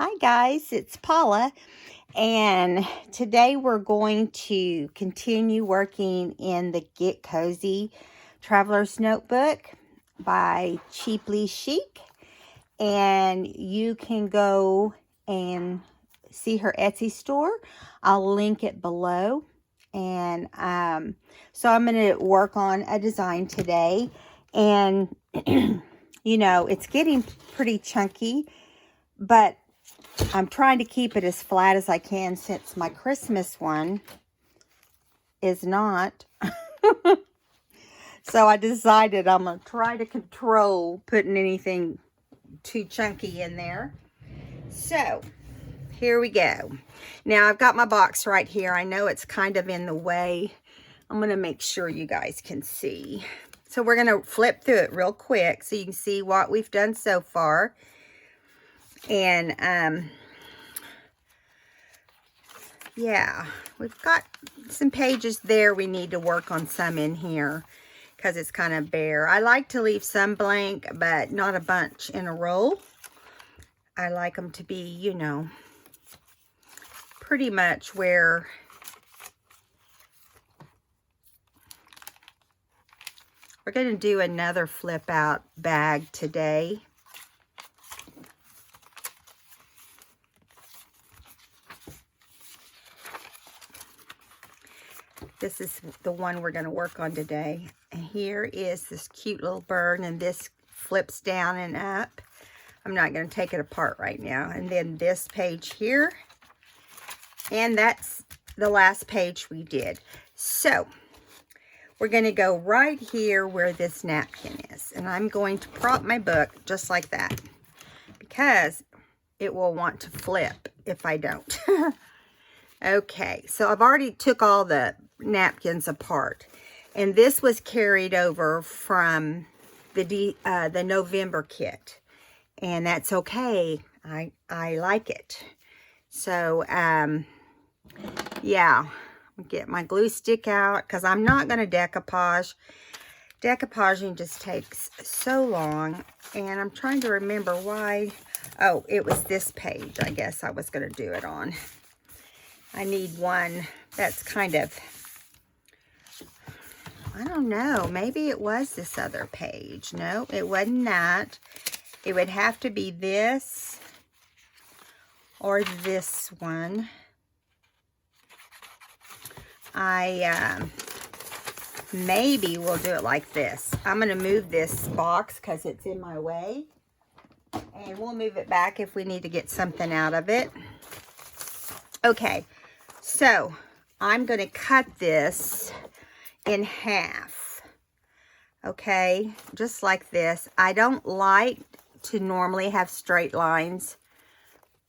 Hi guys, it's Paula, and today we're going to continue working in the Get Cozy Traveler's Notebook by Chic. And you can go and see her Etsy store. I'll link it below. And so I'm going to work on a design today. And, you know, it's getting pretty chunky, but I'm trying to keep it as flat as I can since my Christmas one is not. So I decided I'm going to try to control putting anything too chunky in there. So here we go. Now I've got my box right here. I know it's kind of in the way. I'm going to make sure you guys can see. So we're going to flip through it real quick so you can see what we've done so far. And yeah, we've got some pages there. We need to work on some in here because it's kind of bare. I like to leave some blank, but not a bunch in a row. I like them to be, you know, pretty much where we're going to do another flip out bag today. This is the one we're going to work on today. And here is this cute little bird, and this flips down and up. I'm not going to take it apart right now. And then this page here. And that's the last page we did. So we're going to go right here where this napkin is. And I'm going to prop my book just like that, because it will want to flip if I don't. Okay, so I've already took all the napkins apart, and this was carried over from the November kit, and that's okay. I like it. So yeah, I'll get my glue stick out because I'm not going to decoupage. Decoupaging just takes so long, and I'm trying to remember why. Oh, it was this page I guess I was going to do it on. I need one that's kind of, I don't know, maybe it was this other page. No, it wasn't that. It would have to be this or this one. Maybe we'll do it like this. I'm going to move this box because it's in my way. And we'll move it back if we need to get something out of it. Okay. So I'm going to cut this in half, okay, just like this. I don't like to normally have straight lines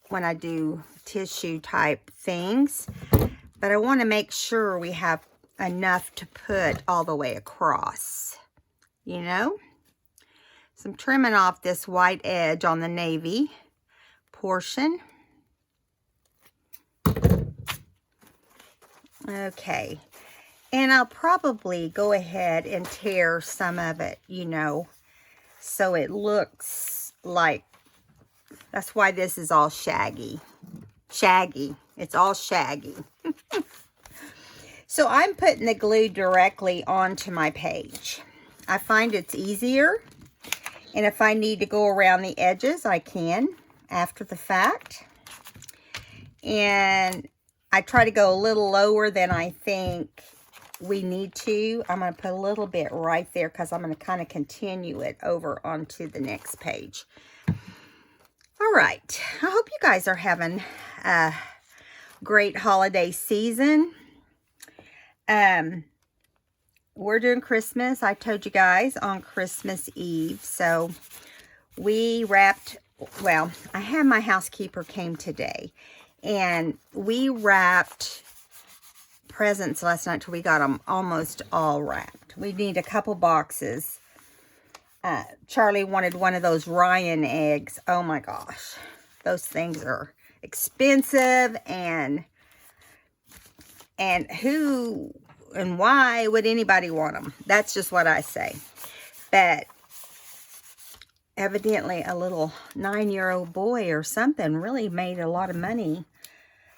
when I do tissue type things, but I want to make sure we have enough to put all the way across, you know. So I'm trimming off this white edge on the navy portion. Okay, and I'll probably go ahead and tear some of it, you know, so it looks like, that's why this is all shaggy. Shaggy. It's all shaggy. So I'm putting the glue directly onto my page. I find it's easier, and if I need to go around the edges, I can after the fact. And I try to go a little lower than I think we need to. I'm going to put a little bit right there because I'm going to kind of continue it over onto the next page. All right. I hope you guys are having a great holiday season. We're doing Christmas. I told you guys on Christmas Eve. So we wrapped, well, I had my housekeeper came today. And we wrapped presents last night till we got them almost all wrapped. We need a couple boxes. Charlie wanted one of those Ryan eggs. Oh my gosh. Those things are expensive, and who and why would anybody want them? That's just what I say. But evidently a little 9-year-old boy or something really made a lot of money.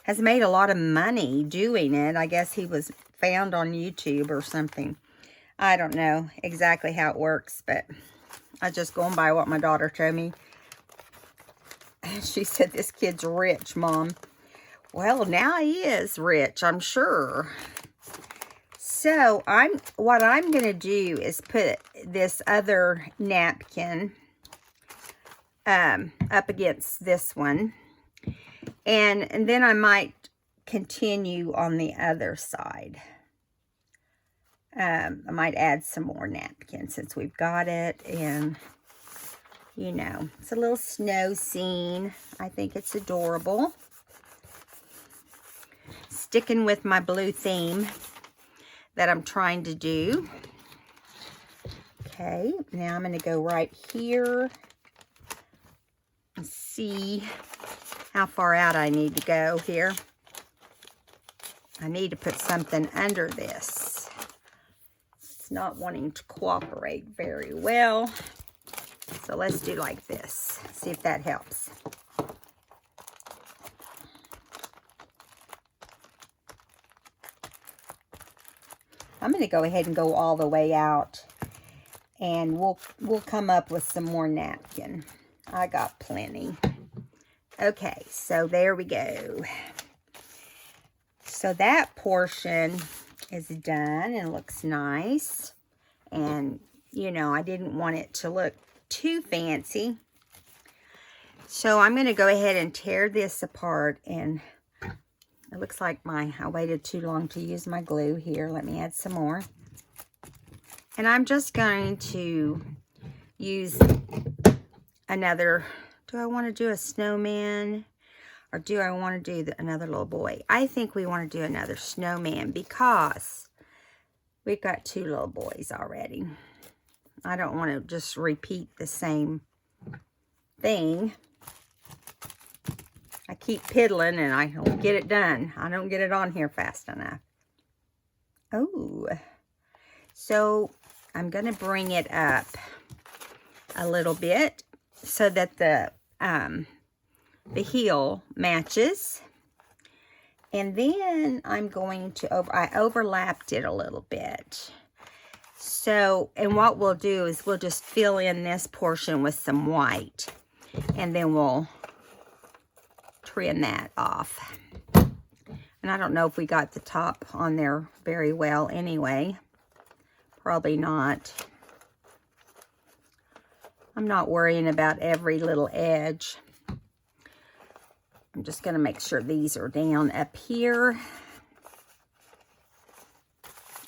Has made a lot of money doing it. I guess he was found on YouTube or something. I don't know exactly how it works, but I was just going by what my daughter told me. She said, this kid's rich, Mom. Well, now he is rich, I'm sure. So, what I'm going to do is put this other napkin up against this one. And then I might continue on the other side. I might add some more napkins since we've got it. And, you know, it's a little snow scene. I think it's adorable. Sticking with my blue theme that I'm trying to do. Okay, now I'm going to go right here and see how far out I need to go here. I need to put something under this. It's not wanting to cooperate very well. So let's do like this. See if that helps. I'm going to go ahead and go all the way out, and we'll come up with some more napkin. I got plenty. Okay, so there we go. So that portion is done and looks nice. And, you know, I didn't want it to look too fancy. So I'm going to go ahead and tear this apart, and it looks like I waited too long to use my glue here. Let me add some more. And I'm just going to use another, do I want to do a snowman or do I want to do another little boy? I think we want to do another snowman because we've got 2 little boys already. I don't want to just repeat the same thing. I keep piddling and I don't get it done. I don't get it on here fast enough. Oh, so I'm going to bring it up a little bit so that the heel matches. And then I'm going to, I overlapped it a little bit. So, and what we'll do is we'll just fill in this portion with some white. And then we'll trim that off. And I don't know if we got the top on there very well anyway. Probably not. I'm not worrying about every little edge. I'm just going to make sure these are down up here.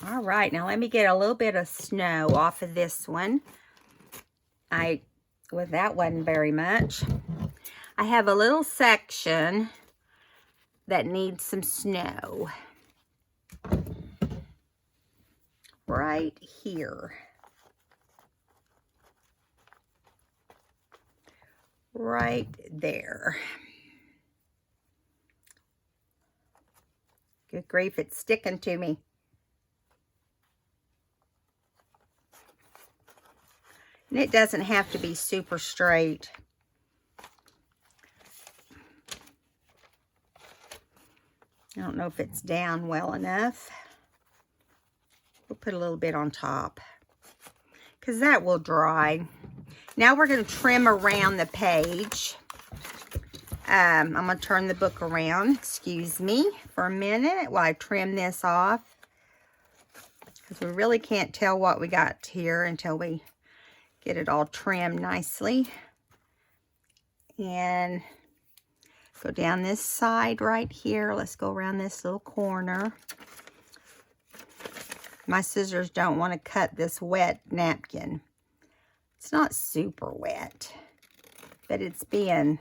All right, now let me get a little bit of snow off of this one. Well, that wasn't very much. I have a little section that needs some snow. Right here. Right there. Good grief, it's sticking to me. And it doesn't have to be super straight. I don't know if it's down well enough. We'll put a little bit on top because that will dry. Now we're going to trim around the page. I'm going to turn the book around, excuse me, for a minute while I trim this off. Because we really can't tell what we got here until we get it all trimmed nicely. And go down this side right here. Let's go around this little corner. My scissors don't want to cut this wet napkin. It's not super wet, but it's being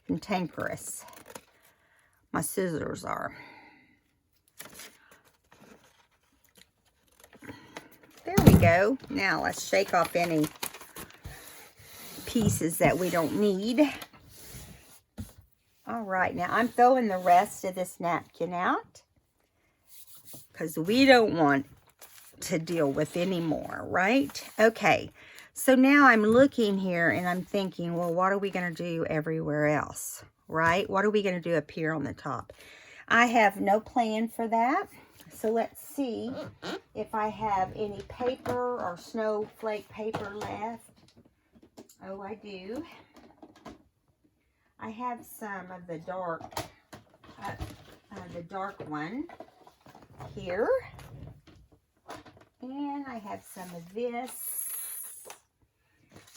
cantankerous. My scissors are. There we go. Now let's shake off any pieces that we don't need. All right, now I'm throwing the rest of this napkin out because we don't want to deal with any more, right? Okay, So now I'm looking here and I'm thinking, well, what are we going to do everywhere else, right? What are we going to do up here on the top? I have no plan for that. So let's see if I have any paper or snowflake paper left. Oh, I do. I have some of the dark one here. And I have some of this.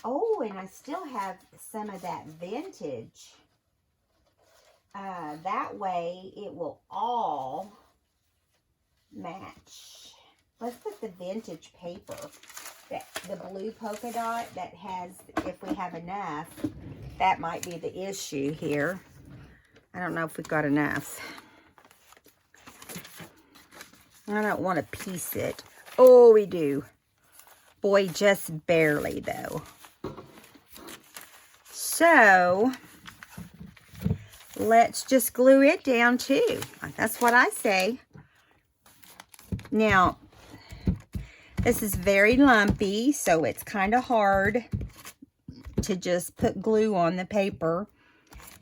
Oh, and I still have some of that vintage. That way it will all match. Let's put the vintage paper, the blue polka dot that has, if we have enough, that might be the issue here. I don't know if we've got enough. I don't want to piece it. Oh, we do. Boy, just barely though. So, let's just glue it down too. That's what I say. Now, this is very lumpy, so it's kind of hard to just put glue on the paper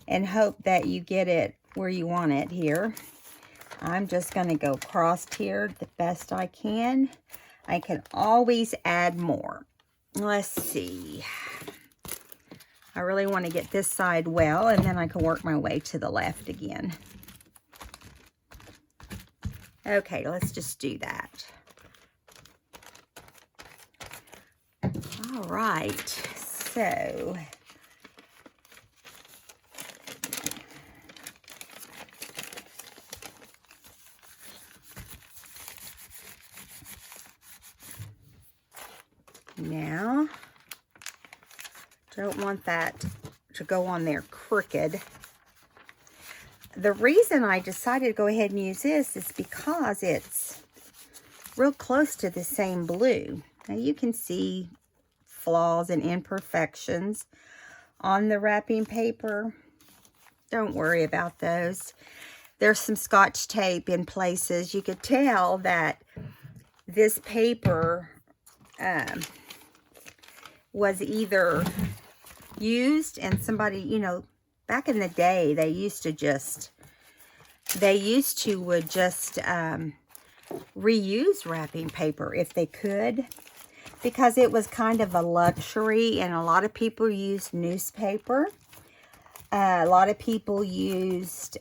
and hope that you get it where you want it here. I'm just going to go across here the best I can. I can always add more. Let's see. I really want to get this side well, and then I can work my way to the left again. Okay, let's just do that. All right, so now, don't want that to go on there crooked. The reason I decided to go ahead and use this is because it's real close to the same blue. Now you can see flaws and imperfections on the wrapping paper. Don't worry about those. There's some Scotch tape in places. You could tell that this paper was either used and somebody, you know, back in the day, they used to would just reuse wrapping paper if they could, because it was kind of a luxury, and a lot of people used newspaper. A lot of people used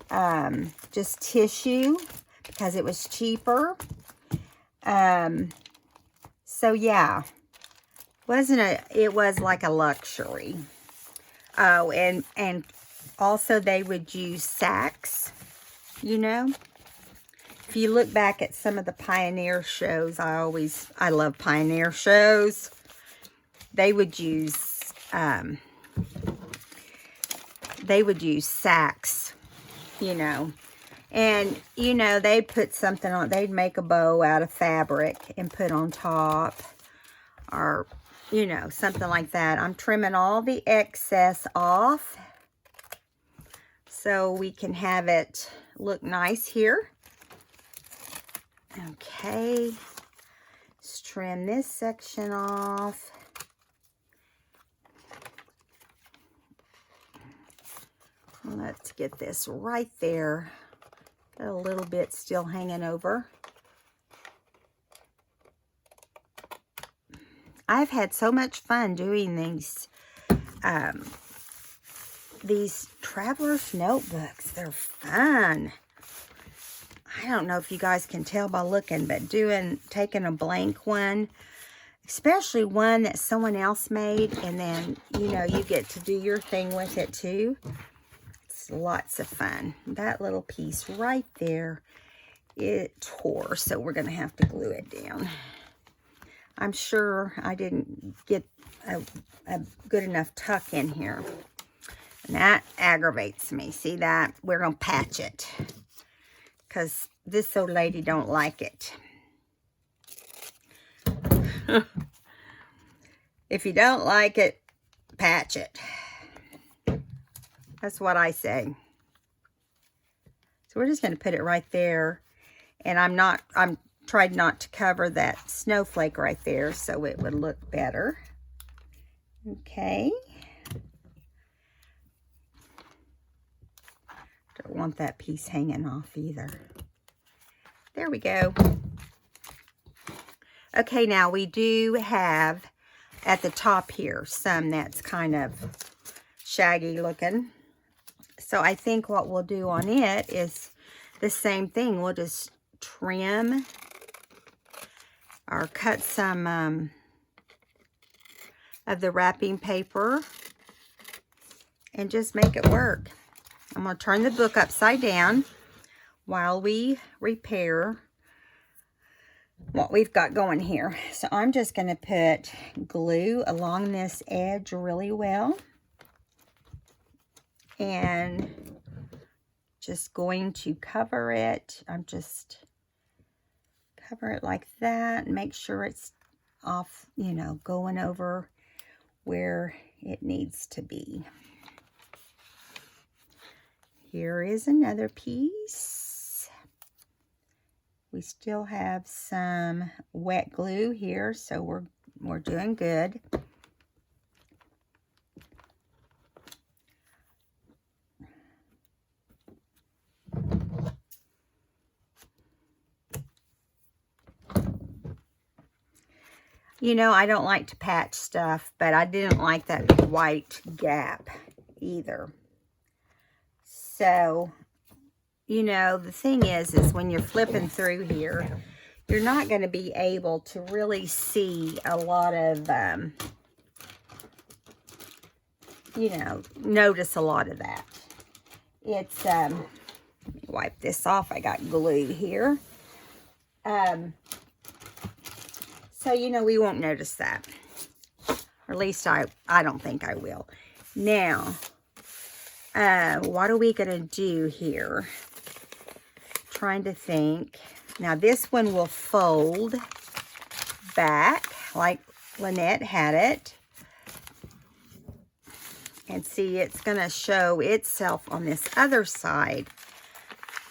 just tissue because it was cheaper. So yeah, it was like a luxury. Oh, and also they would use sacks, you know. If you look back at some of the Pioneer shows, I love Pioneer shows. They would use sacks, you know. And, you know, they'd put something on, they'd make a bow out of fabric and put on top, or, you know, something like that. I'm trimming all the excess off so we can have it look nice here. Okay, let's trim this section off. Let's get this right there. Got a little bit still hanging over. I've had so much fun doing these traveler's notebooks. They're fun. I don't know if you guys can tell by looking, but taking a blank one, especially one that someone else made, and then, you know, you get to do your thing with it too. It's lots of fun. That little piece right there, it tore, so we're going to have to glue it down. I'm sure I didn't get a good enough tuck in here. And that aggravates me. See that? We're going to patch it, because this old lady don't like it. If you don't like it, patch it. That's what I say. So we're just going to put it right there. And I'm tried not to cover that snowflake right there so it would look better. Okay. Don't want that piece hanging off either. There we go. Okay, now we do have at the top here some that's kind of shaggy looking. So I think what we'll do on it is the same thing. We'll just trim or cut some of the wrapping paper and just make it work. I'm going to turn the book upside down while we repair what we've got going here. So I'm just going to put glue along this edge really well. And just going to cover it. I'm just cover it like that and make sure it's off, you know, going over where it needs to be. Here is another piece. We still have some wet glue here, so we're doing good. You know, I don't like to patch stuff, but I didn't like that big white gap either. So, you know, the thing is when you're flipping through here, you're not going to be able to really see a lot of, you know, notice a lot of that. It's, let me wipe this off. I got glue here. So, you know, we won't notice that. Or at least I don't think I will. Now, what are we going to do here? Trying to think. Now, this one will fold back like Lynette had it. And see, it's going to show itself on this other side.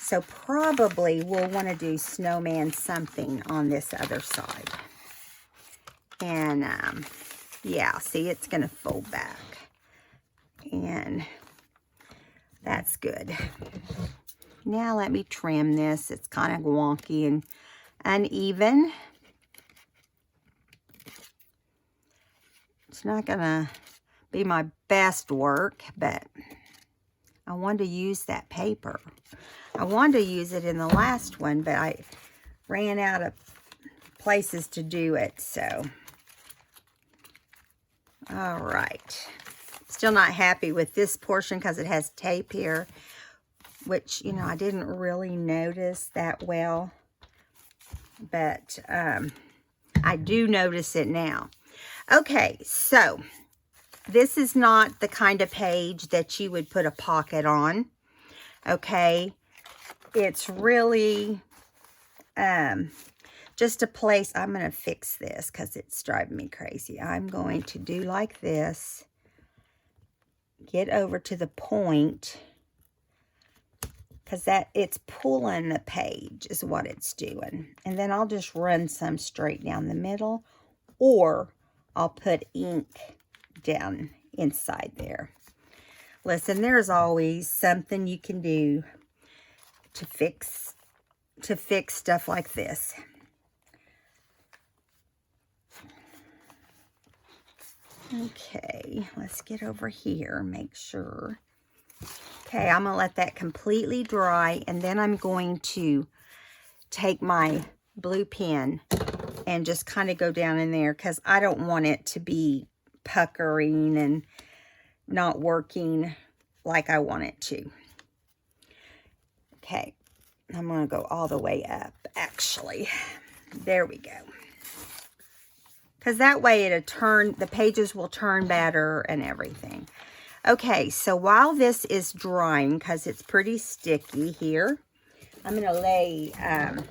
So, probably we'll want to do snowman something on this other side. And, yeah, see, it's going to fold back. And that's good. Now let me trim this. It's kind of wonky and uneven. It's not going to be my best work, but I wanted to use that paper. I wanted to use it in the last one, but I ran out of places to do it, so. All right. Still not happy with this portion because it has tape here, which, you know, I didn't really notice that well, but I do notice it now. Okay, so this is not the kind of page that you would put a pocket on, okay? It's really just a place. I'm going to fix this because it's driving me crazy. I'm going to do like this. Get over to the point. Because it's pulling the page is what it's doing. And then I'll just run some straight down the middle. Or I'll put ink down inside there. Listen, there's always something you can do to fix stuff like this. Okay, let's get over here, make sure. Okay, I'm going to let that completely dry, and then I'm going to take my blue pen and just kind of go down in there because I don't want it to be puckering and not working like I want it to. Okay, I'm going to go all the way up, actually. There we go. Because that way it'll turn, the pages will turn better and everything. Okay, so while this is drying, because it's pretty sticky here, I'm going to lay,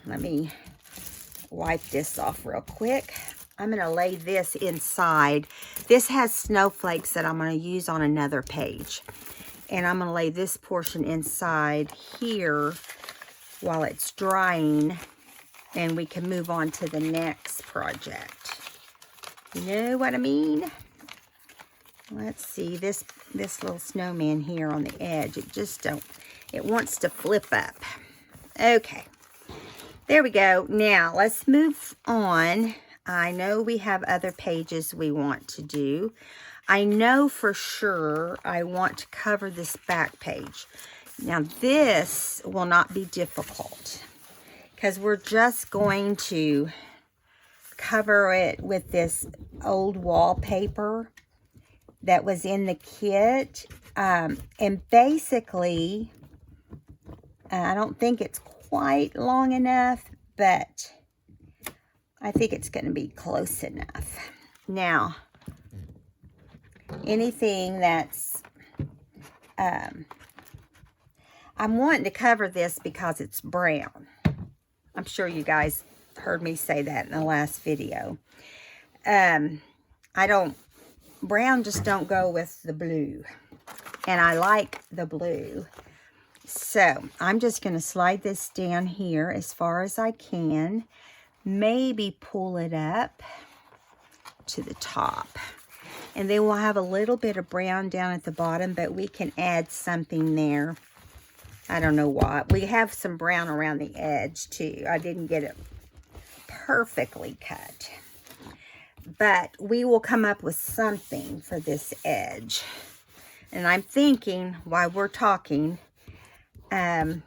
let me wipe this off real quick. I'm going to lay this inside. This has snowflakes that I'm going to use on another page. And I'm going to lay this portion inside here while it's drying. And we can move on to the next project. You know what I mean? Let's see, this little snowman here on the edge, it wants to flip up. Okay, there we go. Now, let's move on. I know we have other pages we want to do. I know for sure I want to cover this back page. Now, this will not be difficult because we're just going to cover it with this old wallpaper that was in the kit. And basically, I don't think it's quite long enough, but I think it's going to be close enough. Now, anything that's, I'm wanting to cover this because it's brown. I'm sure you guys heard me say that in the last video. Brown just don't go with the blue. And I like the blue. So, I'm just going to slide this down here as far as I can. Maybe pull it up to the top. And then we'll have a little bit of brown down at the bottom, but we can add something there. I don't know what. We have some brown around the edge too. I didn't get it perfectly cut. But we will come up with something for this edge. And I'm thinking, while we're talking, it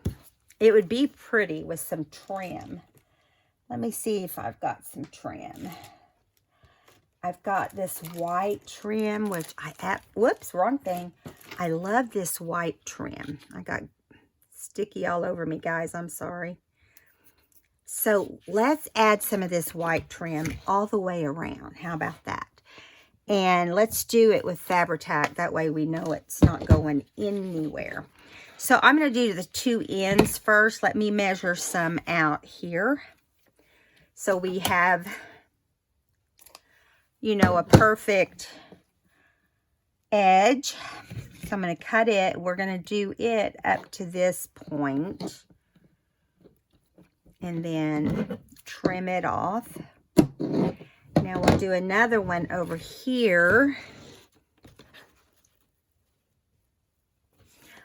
would be pretty with some trim. Let me see if I've got some trim. I've got this white trim, which whoops, wrong thing. I love this white trim. I got sticky all over me, guys. I'm sorry. So let's add some of this white trim all the way around. How about that? And let's do it with Fabri-Tac. That way we know it's not going anywhere. So I'm going to do the two ends first. Let me measure some out here. So we have, you know, a perfect edge. So I'm going to cut it. We're going to do it up to this point. And then trim it off. Now we'll do another one over here.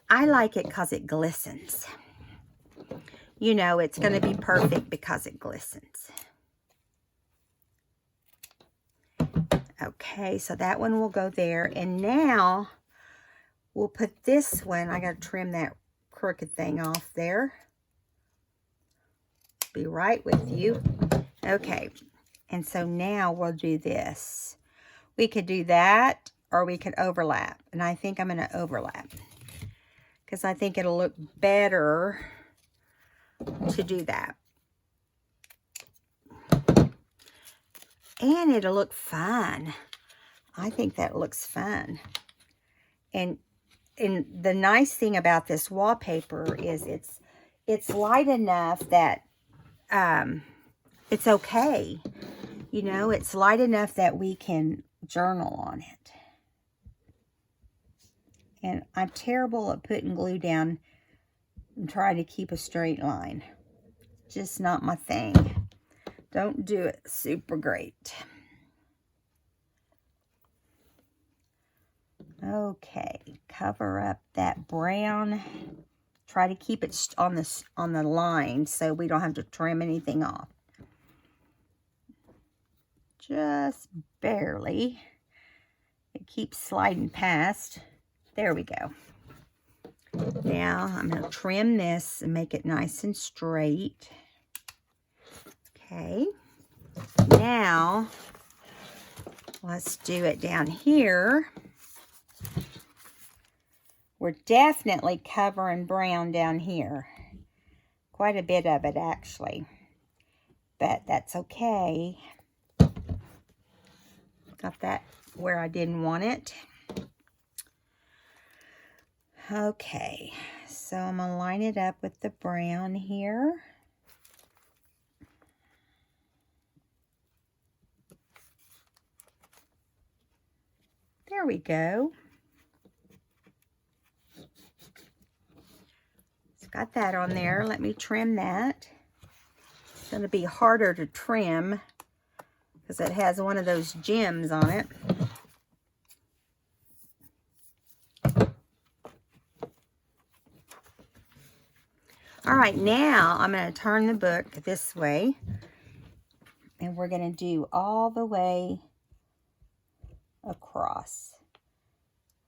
I like it because it glistens. You know, it's going to be perfect because it glistens. Okay, so that one will go there. And now we'll put this one. I got to trim that crooked thing off there. Be right with you. Okay, and so now we'll do this. We could do that or we could overlap. And I think I'm going to overlap because I think it'll look better to do that. And it'll look fun. I think that looks fun. And the nice thing about this wallpaper is it's light enough that it's okay. You know, it's light enough that we can journal on it. And I'm terrible at putting glue down and trying to keep a straight line. Just not my thing. Don't do it super great. Okay, cover up that brown. Try to keep it on the line so we don't have to trim anything off. Just barely. It keeps sliding past. There we go. Now I'm going to trim this and make it nice and straight. Okay. Now let's do it down here. We're definitely covering brown down here. Quite a bit of it, actually. But that's okay. Got that where I didn't want it. Okay. So I'm going to line it up with the brown here. There we go. Got that on there. Let me trim that. It's going to be harder to trim because it has one of those gems on it. All right, now I'm going to turn the book this way. And we're going to do all the way across.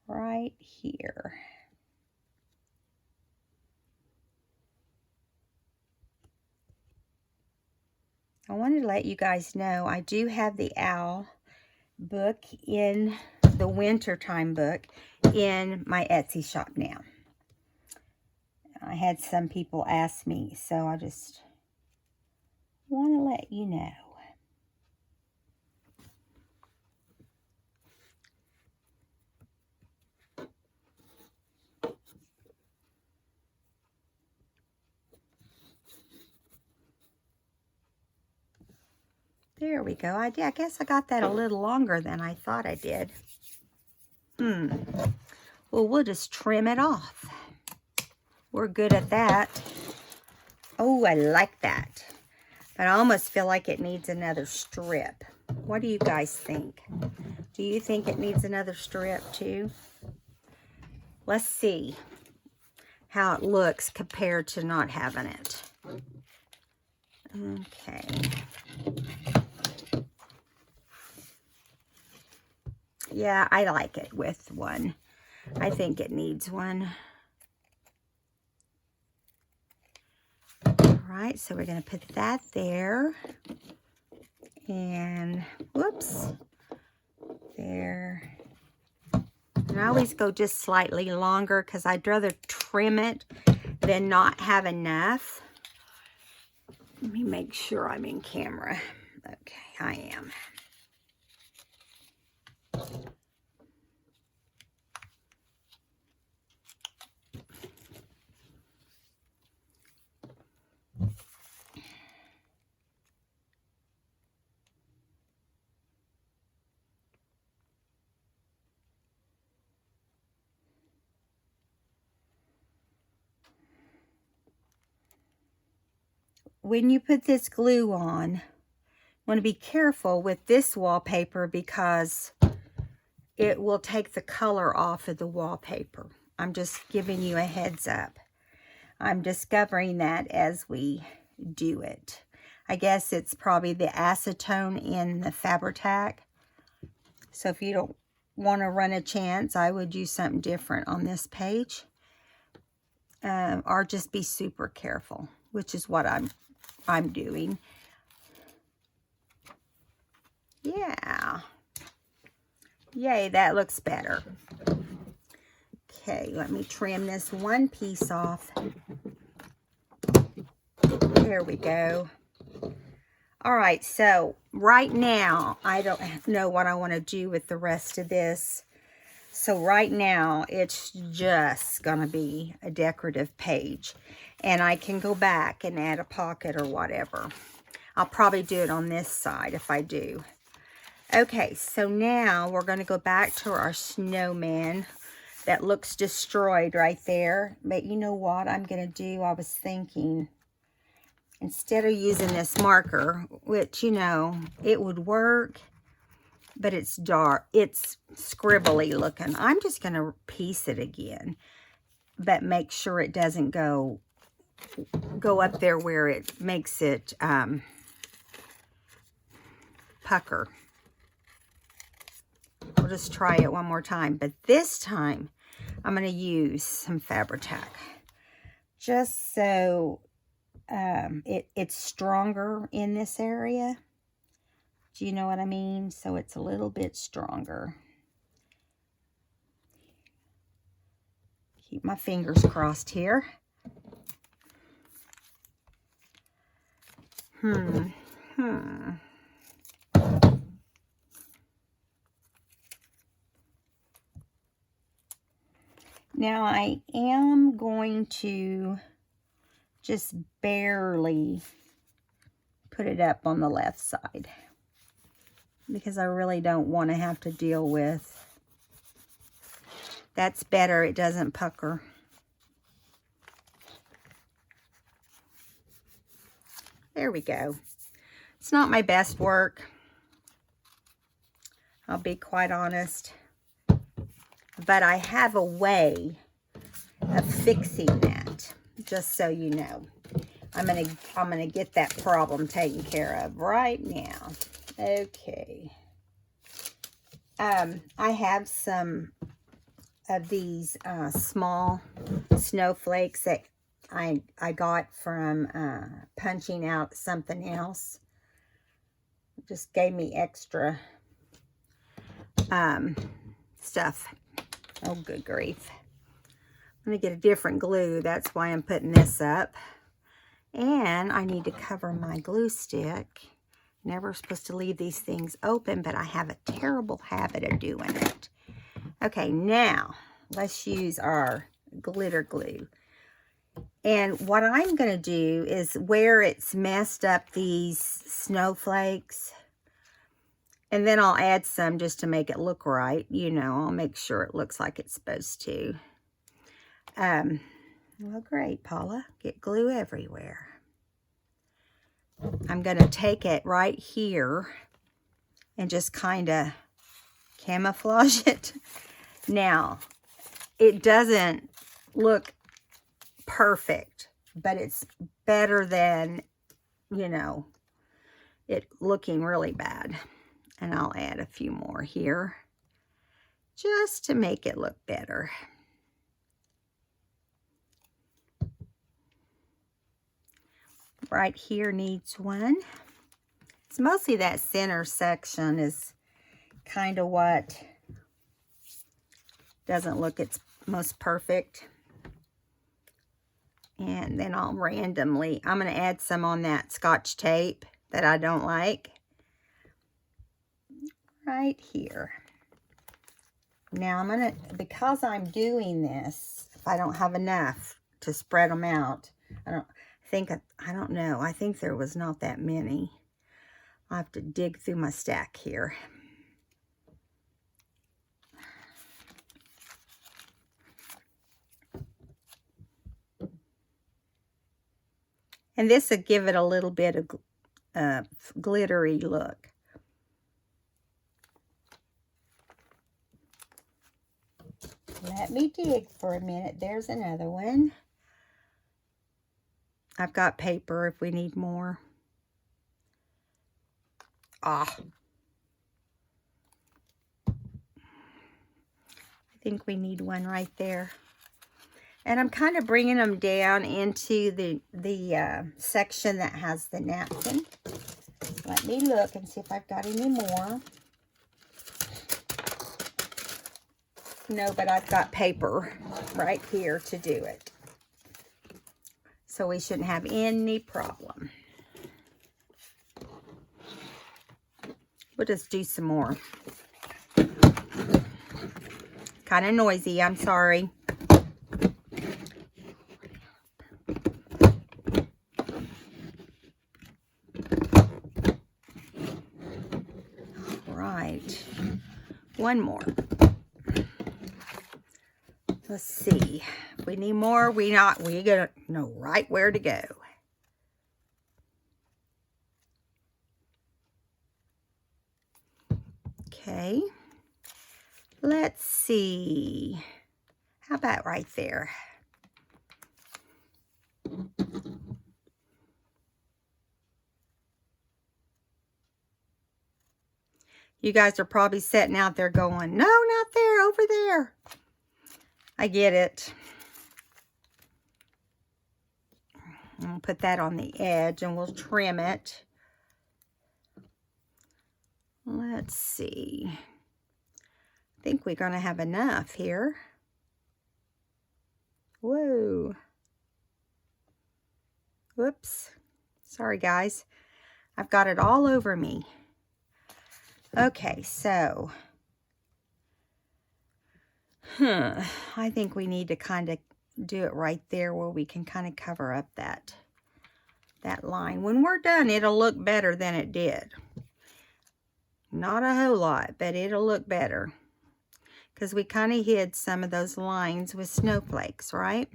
Right here. I wanted to let you guys know I do have the owl book in the wintertime book in my Etsy shop now. I had some people ask me, so I just want to let you know. There we go. I guess I got that a little longer than I thought I did. Well, we'll just trim it off. We're good at that. Oh, I like that. But I almost feel like it needs another strip. What do you guys think? Do you think it needs another strip too? Let's see how it looks compared to not having it. Okay. Yeah, I like it with one. I think it needs one. All right, so we're going to put that there. And, whoops, there. And I always go just slightly longer because I'd rather trim it than not have enough. Let me make sure I'm in camera. Okay, I am. When you put this glue on, you want to be careful with this wallpaper because it will take the color off of the wallpaper. I'm just giving you a heads up. I'm discovering that as we do it. I guess it's probably the acetone in the Fabri-Tac. So if you don't want to run a chance, I would use something different on this page. Or just be super careful, which is what I'm doing. Yeah. Yay, that looks better. Okay, let me trim this one piece off. There we go. All right, so right now, I don't know what I want to do with the rest of this. So right now, it's just going to be a decorative page. And I can go back and add a pocket or whatever. I'll probably do it on this side if I do. Okay, so now we're going to go back to our snowman. That looks destroyed right there. But you know what I'm going to do? I was thinking, instead of using this marker, which, you know, it would work, but it's dark. It's scribbly looking. I'm just going to piece it again, but make sure it doesn't go up there where it makes it pucker. We'll just try it one more time, but this time I'm going to use some Fabri-Tac just so it's stronger in this area. Do you know what I mean? So it's a little bit stronger. Keep my fingers crossed here. Now I am going to just barely put it up on the left side because I really don't want to have to deal with. That's better. It doesn't pucker. There we go. It's not my best work. I'll be quite honest. But I have a way of fixing that. just so you know. I'm gonna get that problem taken care of right now. Okay. I have some of these small snowflakes that I got from punching out something else. Just gave me extra stuff. Oh, good grief. I'm going to get a different glue. That's why I'm putting this up. And I need to cover my glue stick. Never supposed to leave these things open, but I have a terrible habit of doing it. Okay, now let's use our glitter glue. And what I'm going to do is where it's messed up these snowflakes, and then I'll add some just to make it look right. You know, I'll make sure it looks like it's supposed to. Well, great, Paula. Get glue everywhere. I'm going to take it right here and just kind of camouflage it. Now, it doesn't look perfect, but it's better than, you know, it looking really bad. And I'll add a few more here just to make it look better. Right here needs one. It's mostly that center section is kind of what doesn't look its most perfect. And then I'll randomly, I'm going to add some on that Scotch tape that I don't like. Right here. Now I'm going to, because I'm doing this, if I don't have enough to spread them out, I don't know. I think there was not that many. I'll have to dig through my stack here. And this will give it a little bit of glittery look. Let me dig for a minute. There's another one. I've got paper if we need more. I think we need one right there. And I'm kind of bringing them down into the section that has the napkin. Let me look and see if I've got any more. No, but I've got paper right here to do it. So we shouldn't have any problem. We'll just do some more. Kind of noisy, I'm sorry. All right. One more. Let's see. If we need more, we gotta know right where to go. Okay. Let's see. How about right there? You guys are probably sitting out there going, no, not there, over there. I get it. I'll put that on the edge and we'll trim it. Let's see. I think we're going to have enough here. Whoa. Whoops. Sorry, guys. I've got it all over me. Okay, so. I think we need to kind of do it right there where we can kind of cover up that line. When we're done, it'll look better than it did. Not a whole lot, but it'll look better. Because we kind of hid some of those lines with snowflakes, right?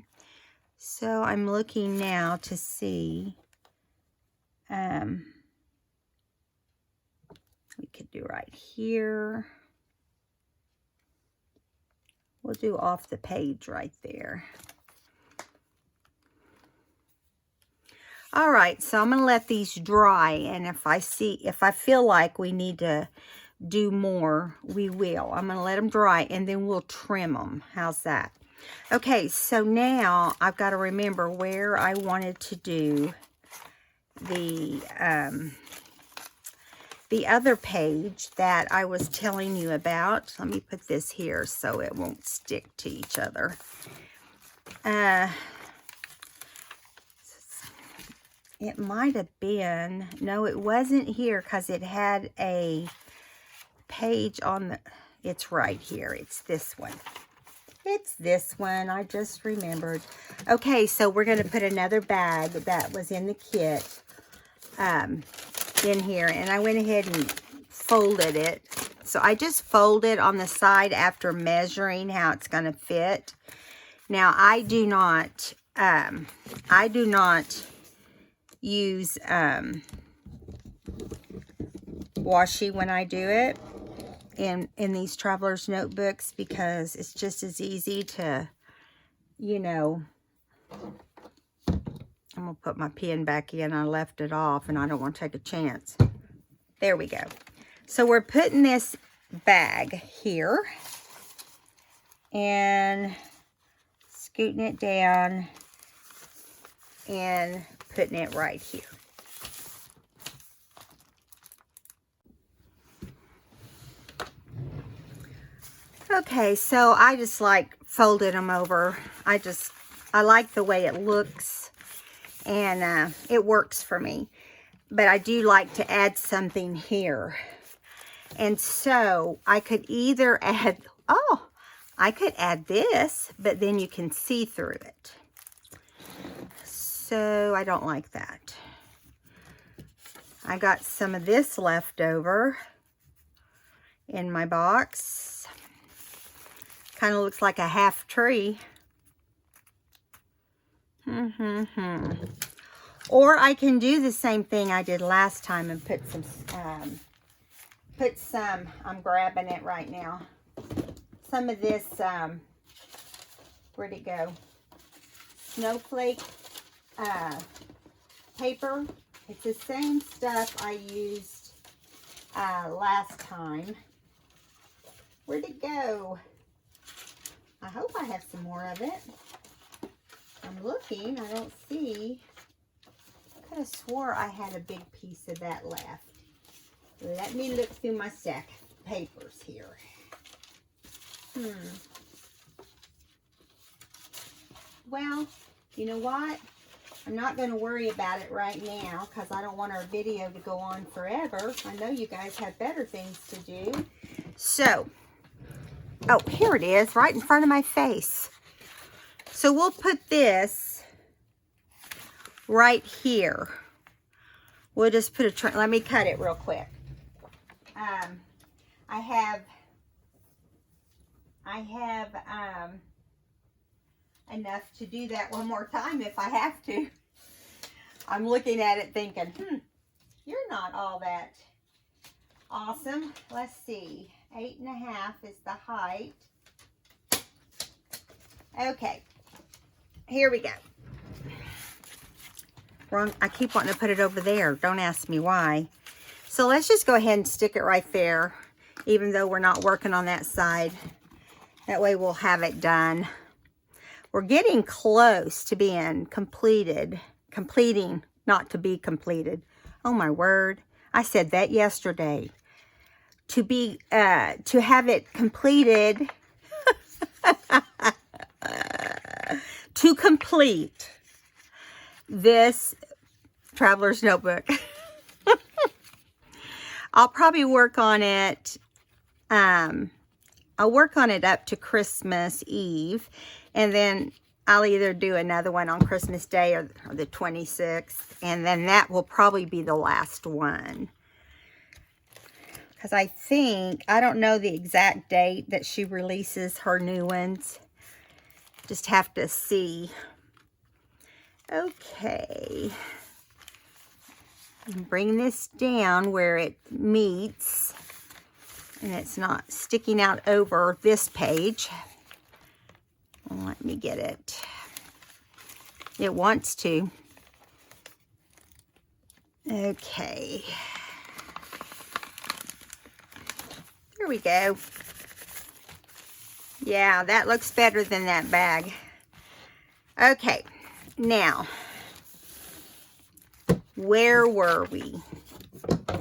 So I'm looking now to see. We could do right here. We'll do off the page right there. All right, so I'm going to let these dry, and if I feel like we need to do more, we will. I'm going to let them dry, and then we'll trim them. How's that? Okay, so now I've got to remember where I wanted to do the other page that I was telling you about. Let me put this here so it won't stick to each other. It might have been, no, it wasn't here because it had a page on the, it's right here. It's this one. It's this one. I just remembered. Okay, so we're going to put another bag that was in the kit in here. And I went ahead and folded it. So I just folded on the side after measuring how it's going to fit. Now, I do not use washi when I do it in these traveler's notebooks, because it's just as easy to, you know, I'm gonna put my pen back in. I left it off and I don't want to take a chance. There we go. So we're putting this bag here and scooting it down and putting it right here. Okay, so I just like folded them over. I like the way it looks, and it works for me. But I do like to add something here. And so I could either add, I could add this, but then you can see through it. So I don't like that. I got some of this left over in my box. Kind of looks like a half tree. Or I can do the same thing I did last time and put some, I'm grabbing it right now. Some of this, where'd it go? Snowflake paper. It's the same stuff I used last time. Where'd it go? I hope I have some more of it. I'm looking, I don't see. I could have swore I had a big piece of that left. Let me look through my stack of papers here. Well, you know what? I'm not going to worry about it right now because I don't want our video to go on forever. I know you guys have better things to do. So, oh, here it is, right in front of my face. So we'll put this right here. We'll just put a, let me cut it real quick. I have enough to do that one more time if I have to. I'm looking at it thinking, you're not all that awesome. Let's see, 8.5 is the height. Okay, here we go. Wrong, I keep wanting to put it over there. Don't ask me why. So let's just go ahead and stick it right there, even though we're not working on that side. That way we'll have it done. We're getting close to being completed. Completing, not to be completed. Oh my word. I said that yesterday. To have it completed. To complete this traveler's notebook. I'll probably work on it. I'll work on it up to Christmas Eve, and then I'll either do another one on Christmas Day or the 26th, and then that will probably be the last one. Because I think, I don't know the exact date that she releases her new ones. Just have to see. Okay. Bring this down where it meets. And it's not sticking out over this page. Let me get it. It wants to. Okay. There we go. Yeah, that looks better than that bag. Okay, now, where were we?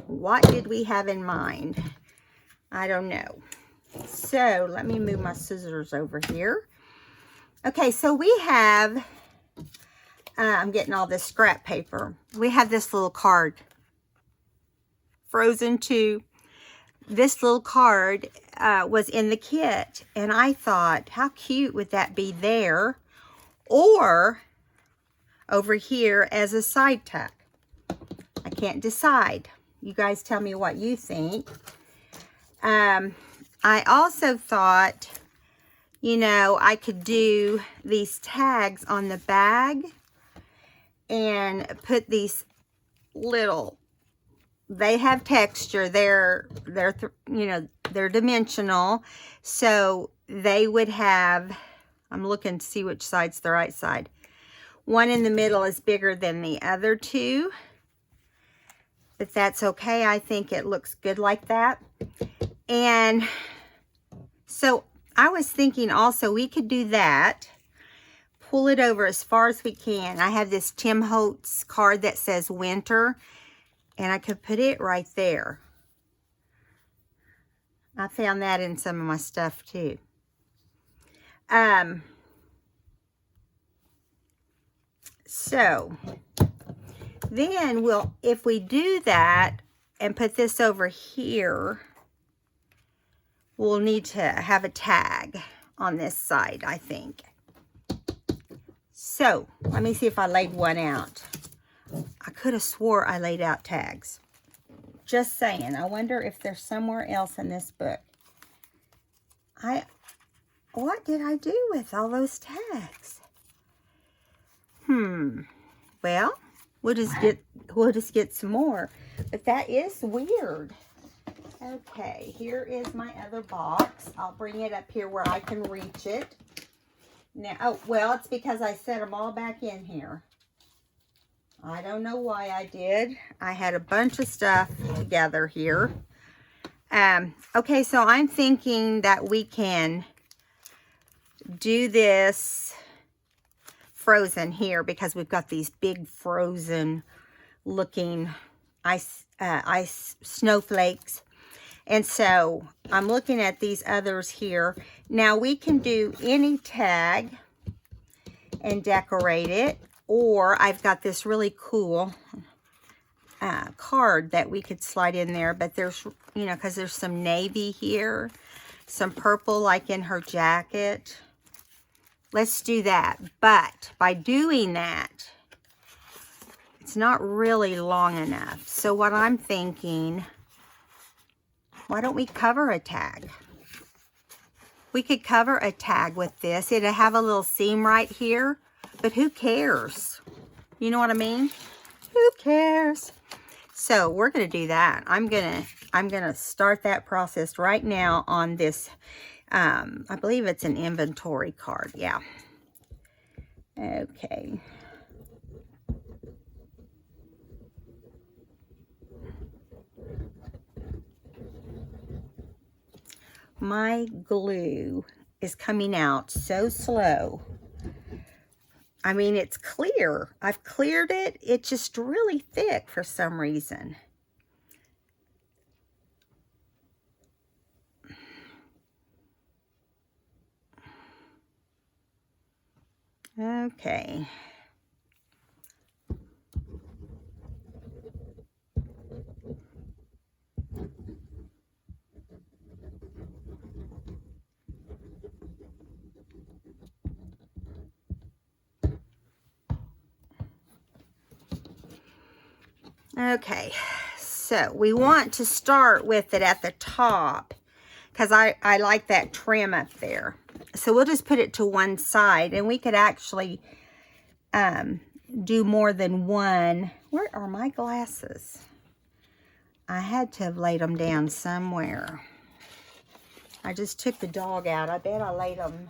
What did we have in mind? I don't know. So, let me move my scissors over here. Okay, so we have, I'm getting all this scrap paper. We have this little card, Frozen 2. This little card was in the kit, and I thought, how cute would that be there or over here as a side tack? I can't decide. You guys tell me what you think. I also thought, you know, I could do these tags on the bag and put these little, they have texture. They're you know, they're dimensional. So they would have, I'm looking to see which side's the right side. One in the middle is bigger than the other two. But that's okay. I think it looks good like that. And so I was thinking also we could do that. Pull it over as far as we can. I have this Tim Holtz card that says winter. And I could put it right there. I found that in some of my stuff too. So then if we do that and put this over here, we'll need to have a tag on this side, I think. So let me see if I laid one out. I could have swore I laid out tags. Just saying. I wonder if there's somewhere else in this book. What did I do with all those tags? Well, we'll just get some more. But that is weird. Okay, here is my other box. I'll bring it up here where I can reach it. Now, oh, well, it's because I set them all back in here. I don't know why I did. I had a bunch of stuff together here. Okay, so I'm thinking that we can do this Frozen here because we've got these big frozen looking ice snowflakes. And so I'm looking at these others here. Now we can do any tag and decorate it. Or I've got this really cool card that we could slide in there. But there's, you know, because there's some navy here. Some purple like in her jacket. Let's do that. But by doing that, it's not really long enough. So what I'm thinking, why don't we cover a tag? We could cover a tag with this. It'll have a little seam right here. But who cares? You know what I mean? Who cares? So we're going to do that. I'm going to start that process right now on this. I believe it's an inventory card. Yeah. Okay. My glue is coming out so slow. I mean, it's clear. I've cleared it. It's just really thick for some reason. Okay. Okay, so we want to start with it at the top because I like that trim up there. So we'll just put it to one side, and we could actually do more than one. Where are my glasses? I had to have laid them down somewhere. I just took the dog out. I bet I laid them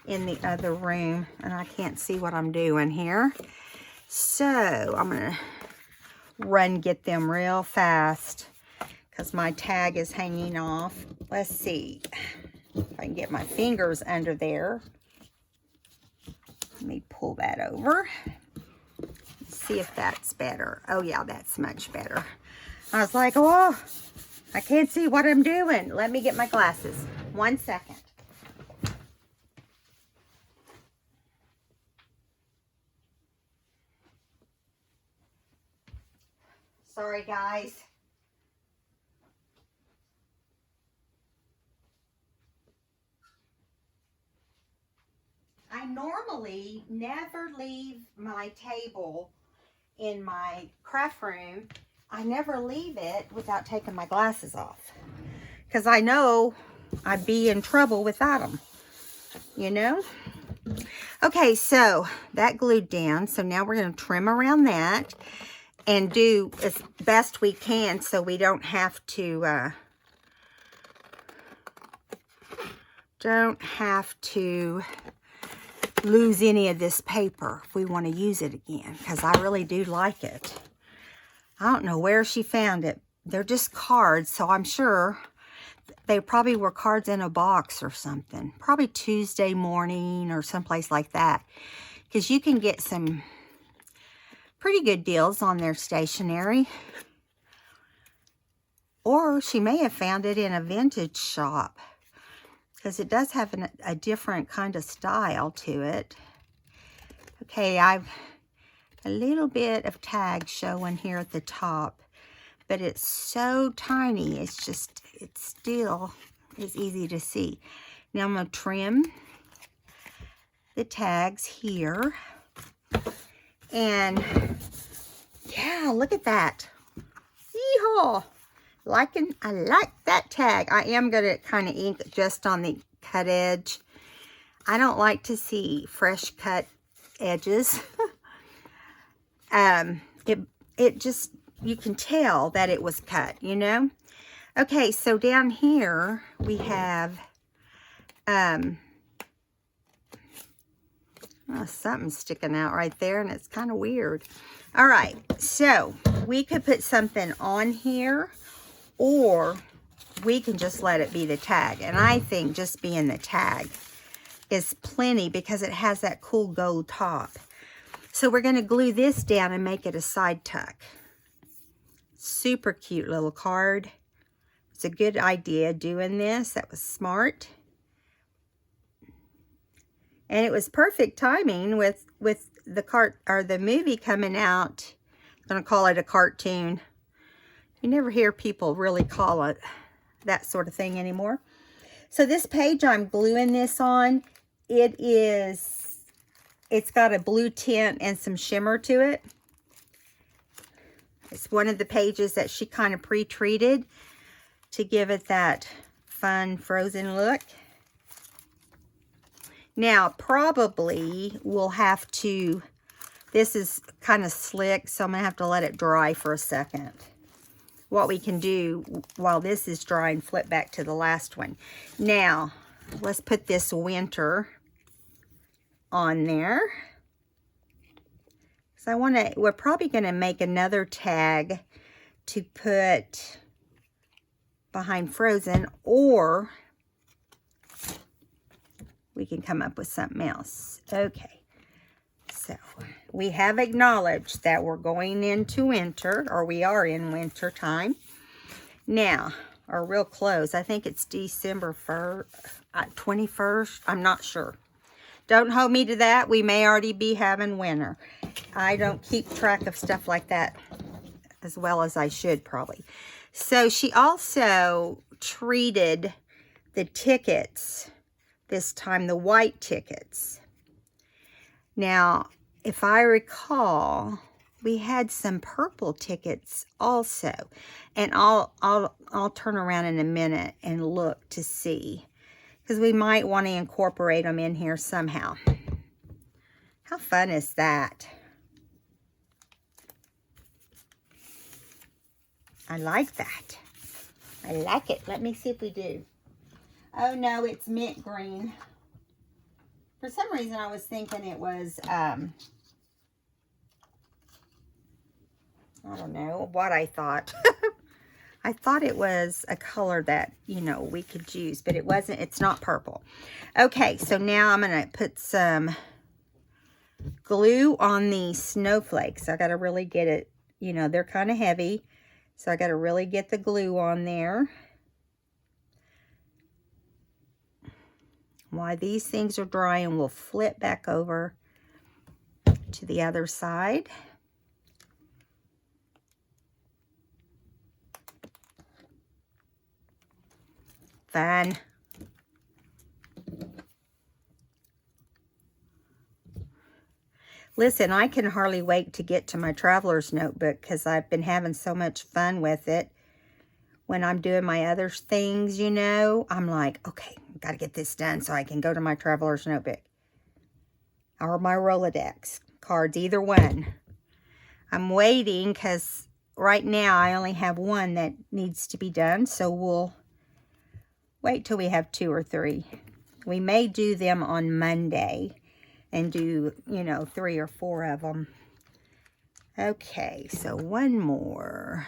in the other room, and I can't see what I'm doing here. So I'm going to run get them real fast because my tag is hanging off. Let's see if I can get my fingers under there. Let me pull that over. See if that's better. Oh yeah, that's much better. I was like, oh, I can't see what I'm doing. Let me get my glasses. 1 second. Sorry, guys. I normally never leave my table in my craft room. I never leave it without taking my glasses off, because I know I'd be in trouble without them, you know. Okay, so that glued down. So now we're going to trim around that and do as best we can so we don't have to lose any of this paper if we want to use it again, because I really do like it. I don't know where she found it. They're just cards, so I'm sure they probably were cards in a box or something. Probably Tuesday morning or someplace like that, because you can get some pretty good deals on their stationery. Or she may have found it in a vintage shop, because it does have a different kind of style to it. Okay, I've a little bit of tag showing here at the top, but it's so tiny, it still is easy to see. Now I'm going to trim the tags here. And yeah, look at that. Yeehaw! I like that tag. I am going to kind of ink just on the cut edge. I don't like to see fresh cut edges. It just, you can tell that it was cut, you know. Okay, so down here we have something sticking out right there, and it's kind of weird. All right, so we could put something on here, or we can just let it be the tag. And I think just being the tag is plenty, because it has that cool gold top. So we're going to glue this down and make it a side tuck. Super cute little card. It's a good idea doing this. That was smart. And it was perfect timing with the movie coming out. I'm going to call it a cartoon. You never hear people really call it that sort of thing anymore. So this page, I'm gluing this on. It's got a blue tint and some shimmer to it. It's one of the pages that she kind of pre-treated to give it that fun frozen look. Now, probably we'll have to, this is kind of slick, so I'm going to have to let it dry for a second. What we can do while this is drying, flip back to the last one. Now, let's put this winter on there. So we're probably going to make another tag to put behind frozen, or we can come up with something else. Okay, so we have acknowledged that we're going into winter, or we are in winter time now, or real close. I think it's December 21st. I'm not sure. Don't hold me to that. We may already be having winter. I don't keep track of stuff like that as well as I should, probably. So she also treated the tickets this time, the white tickets. Now, if I recall, we had some purple tickets also, and I'll turn around in a minute and look to see, because we might want to incorporate them in here somehow. How fun is that? I like that. I like it. Let me see if we do. Oh no, it's mint green. For some reason I was thinking it was I don't know what I thought. I thought it was a color that, you know, we could use, but it wasn't. It's not purple. Okay, so now I'm going to put some glue on these snowflakes. I got to really get it, you know, they're kind of heavy. So I got to really get the glue on there. While these things are drying, we'll flip back over to the other side. Fun. Listen, I can hardly wait to get to my traveler's notebook because I've been having so much fun with it. When I'm doing my other things, you know, I'm like, okay, got to get this done so I can go to my traveler's notebook. Or my Rolodex cards, either one. I'm waiting because right now I only have one that needs to be done. So we'll wait till we have 2 or 3. We may do them on Monday and do, you know, 3 or 4 of them. Okay, so one more.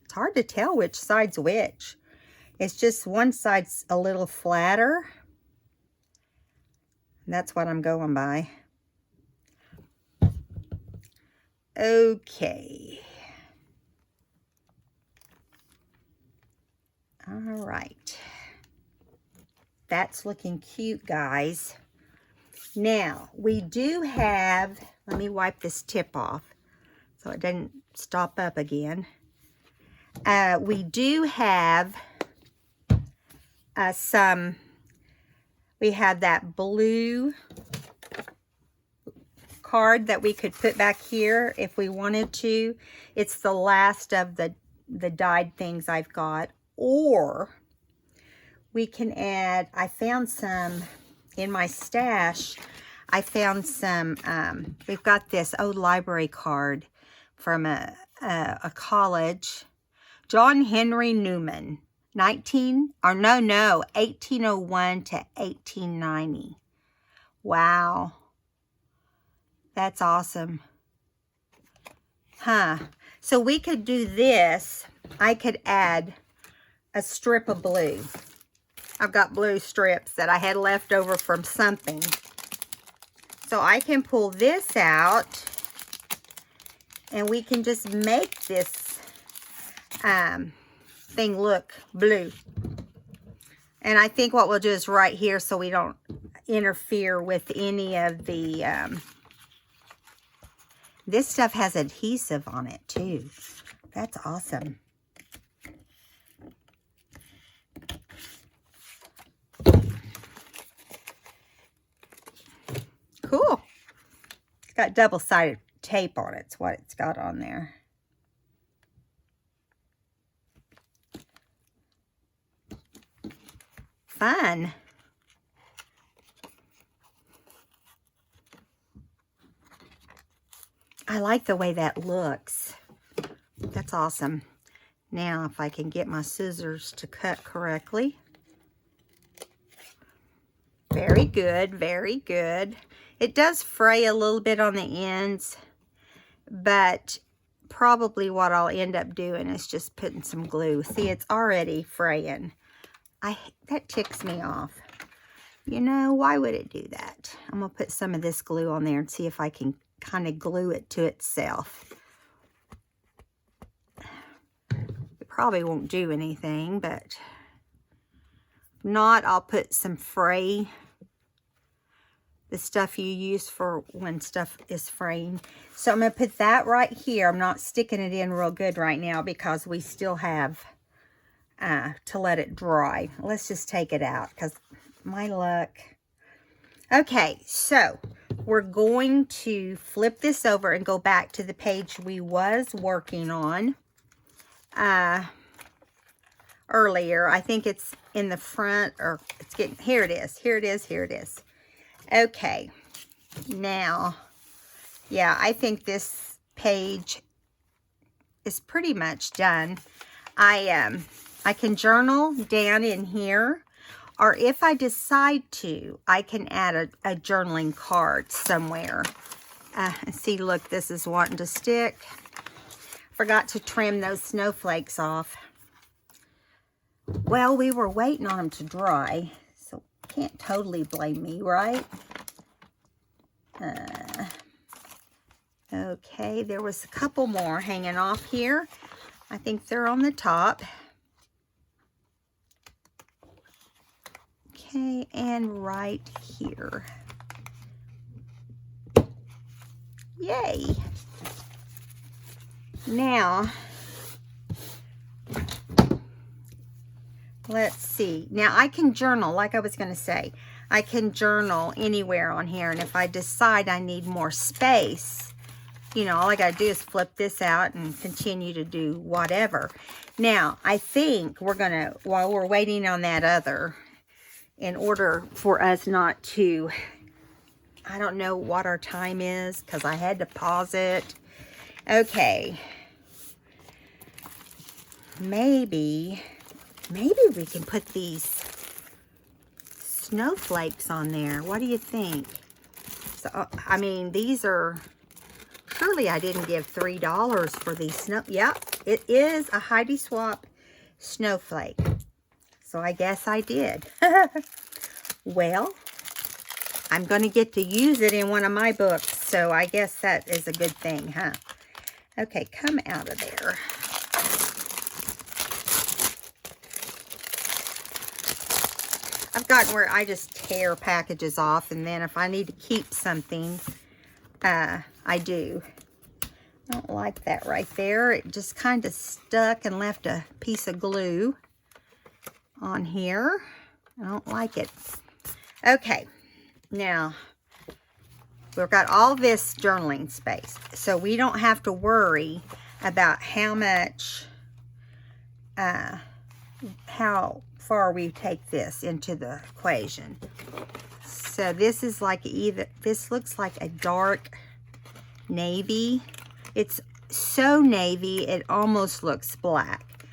It's hard to tell which side's which. It's just one side's a little flatter. That's what I'm going by. Okay. All right. That's looking cute, guys. Now, we do have, let me wipe this tip off so it doesn't stop up again. We do have we have that blue card that we could put back here if we wanted to. It's the last of the dyed things I've got. Or we can add, I found some in my stash. I found some, we've got this old library card from a college. John Henry Newman, 1801 to 1890. Wow. That's awesome. Huh. So we could do this. I could add a strip of blue. I've got blue strips that I had left over from something. So I can pull this out and we can just make this thing look blue. And I think what we'll do is right here so we don't interfere with any of the this stuff has adhesive on it too. That's awesome. Cool. It's got double-sided tape on it. It's what it's got on there. Fun. I like the way that looks. That's awesome. Now, if I can get my scissors to cut correctly. Very good, very good. It does fray a little bit on the ends, but probably what I'll end up doing is just putting some glue. See, it's already fraying. That ticks me off. You know, why would it do that? I'm going to put some of this glue on there and see if I can kind of glue it to itself. It probably won't do anything, but if not, I'll put some fray, the stuff you use for when stuff is fraying. So I'm going to put that right here. I'm not sticking it in real good right now because we still have to let it dry. Let's just take it out because my luck. Okay, so we're going to flip this over and go back to the page we was working on earlier. I think it's in the front, or it's getting, here it is, here it is, here it is. Okay, now, yeah, I think this page is pretty much done. I can journal down in here, or if I decide to, I can add a journaling card somewhere. See, look, this is wanting to stick. Forgot to trim those snowflakes off. Well, we were waiting on them to dry, so can't totally blame me, right? Okay, there was a couple more hanging off here. I think they're on the top. Okay, and right here. Yay! Now, let's see. Now, I can journal, like I was going to say. I can journal anywhere on here, and if I decide I need more space, you know, all I got to do is flip this out and continue to do whatever. Now, I think we're going to, while we're waiting on that other, in order for us not to, I don't know what our time is because I had to pause it. Okay. Maybe we can put these snowflakes on there. What do you think? So, I mean, these are, surely I didn't give $3 for these snow. Yep, it is a Heidi Swap snowflake. So I guess I did. Well, I'm going to get to use it in one of my books. So I guess that is a good thing, huh? Okay, come out of there. I've gotten where I just tear packages off, and then if I need to keep something, I do. I don't like that right there. It just kind of stuck and left a piece of glue on here. I don't like it. Okay, now we've got all this journaling space, so we don't have to worry about how much, how far we take this into the equation. So this is like either, this looks like a dark navy. It's so navy, it almost looks black.